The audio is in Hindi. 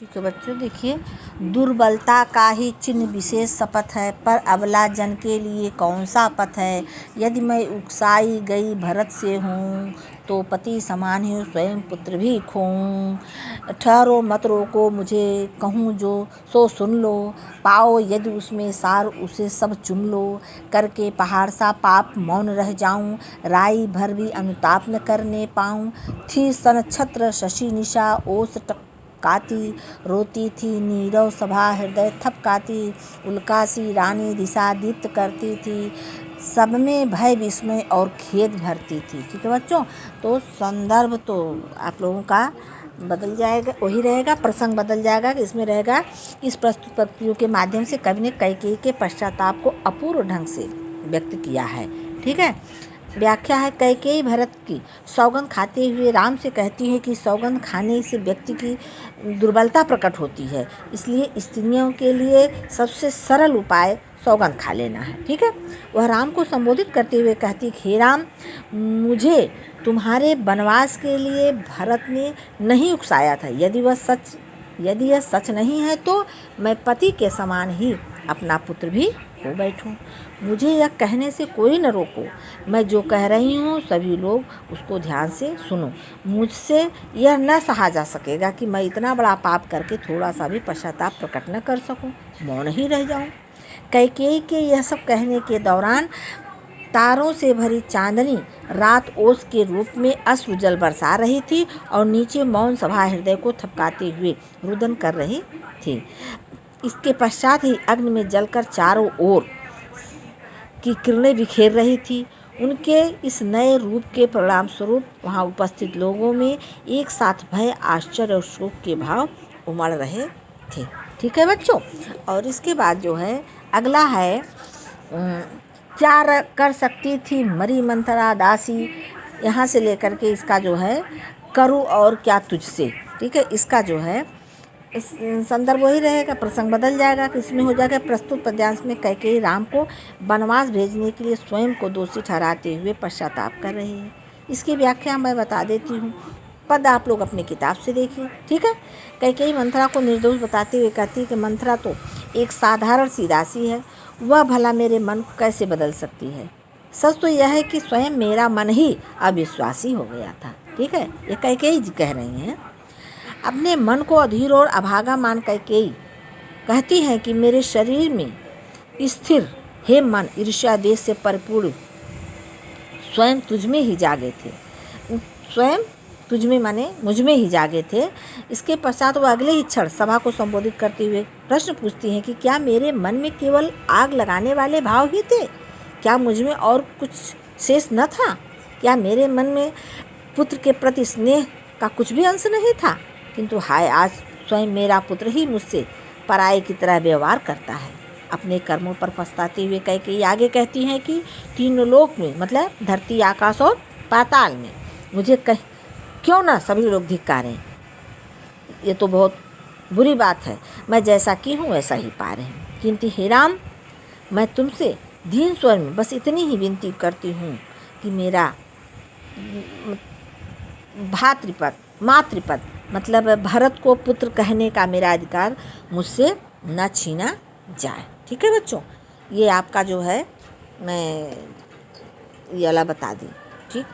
ठीक है बच्चों, देखिए, दुर्बलता का ही चिन्ह विशेष शपथ है, पर अबला जन के लिए कौन सा पथ है। यदि मैं उकसाई गई भरत से हूँ, तो पति समान ही स्वयं पुत्र भी खोऊं। ठहरो मत रोको मुझे, कहूँ जो सो सुन लो। पाओ यदि उसमें सार, उसे सब चुन लो। करके पहाड़ सा पाप मौन रह जाऊं, राई भर भी अनुताप न करने पाऊं। थी सन छत्र शशि निशा ओस काती, रोती थी नीरव सभा हृदय थपकाती। उल्कासी रानी दिशा दीप्त करती थी, सब में भय विस्मय और खेद भरती थी। ठीक है बच्चों, तो संदर्भ तो आप लोगों का बदल जाएगा, वही रहेगा, प्रसंग बदल जाएगा कि इसमें रहेगा, इस प्रस्तुत पंक्तियों के माध्यम से कवि ने कैकेयी के पश्चाताप को अपूर्व ढंग से व्यक्त किया है। ठीक है, व्याख्या है, कैकेयी भरत की सौगंध खाते हुए राम से कहती है कि सौगंध खाने से व्यक्ति की दुर्बलता प्रकट होती है, इसलिए स्त्रियों के लिए सबसे सरल उपाय सौगंध खा लेना है। ठीक है, वह राम को संबोधित करते हुए कहती, हे राम, मुझे तुम्हारे वनवास के लिए भरत ने नहीं उकसाया था। यदि यह सच नहीं है तो मैं पति के समान ही अपना पुत्र भी हो बैठूं। मुझे यह कहने से कोई न रोको, मैं जो कह रही हूँ सभी लोग उसको ध्यान से सुनो। मुझसे यह न सहा जा सकेगा कि मैं इतना बड़ा पाप करके थोड़ा सा भी पश्चाताप प्रकट न कर सकूं, मौन ही रह जाऊं। कैकेयी के यह सब कहने के दौरान तारों से भरी चांदनी रात ओस के रूप में अश्रु जल बरसा रही थी और नीचे मौन सभा हृदय को थपकाते हुए रुदन कर रही थी। इसके पश्चात ही अग्नि में जलकर चारों ओर की किरणें बिखेर रही थी। उनके इस नए रूप के परिणाम स्वरूप वहाँ उपस्थित लोगों में एक साथ भय, आश्चर्य और शोक के भाव उमड़ रहे थे। ठीक है बच्चों, और इसके बाद जो है अगला है, क्या कर सकती थी मरी मंथरा दासी, यहाँ से लेकर के इसका जो है करूँ और क्या तुझसे। ठीक है, इसका जो है इस संदर्भ वही रहेगा, प्रसंग बदल जाएगा कि इसमें हो जाएगा, प्रस्तुत पद्यांश में कैकेयी राम को वनवास भेजने के लिए स्वयं को दोषी ठहराते हुए पश्चाताप कर रही है। इसकी व्याख्या मैं बता देती हूँ, पद आप लोग अपनी किताब से देखिए। ठीक है, कैकेयी मंथरा को निर्दोष बताते हुए कहती है कि मंथरा तो एक साधारण सी दासी है, वह भला मेरे मन को कैसे बदल सकती है। सच तो यह है कि स्वयं मेरा मन ही अविश्वासी हो गया था। ठीक है, ये कैकेयी जी कह रही हैं। अपने मन को अधीर और अभागा मान कैकेयी कहती है कि मेरे शरीर में स्थिर हे मन ईर्ष्या देश से परिपूर्ण स्वयं तुझ में ही जागे थे, स्वयं तुझ में माने मुझ में ही जागे थे। इसके पश्चात वो अगले ही क्षण सभा को संबोधित करते हुए प्रश्न पूछती हैं कि क्या मेरे मन में केवल आग लगाने वाले भाव ही थे? क्या मुझ में और कुछ शेष न था? क्या मेरे मन में पुत्र के प्रति स्नेह का कुछ भी अंश नहीं था? किंतु हाय, आज स्वयं मेरा पुत्र ही मुझसे पराये की तरह व्यवहार करता है। अपने कर्मों पर पछताते हुए कैकेयी आगे कहती हैं कि तीनों लोक में, मतलब धरती, आकाश और पाताल में, मुझे क्यों ना सभी लोग धिक्कारें। ये तो बहुत बुरी बात है, मैं जैसा की हूँ वैसा ही पा रहे हैं। किंतु हे राम, मैं तुमसे दीन स्वर में बस इतनी ही विनती करती हूँ कि मेरा मातृपद मतलब भरत को पुत्र कहने का मेरा अधिकार मुझसे न छीना जाए। ठीक है बच्चों, ये आपका जो है मैं ये वाला बता दी। ठीक।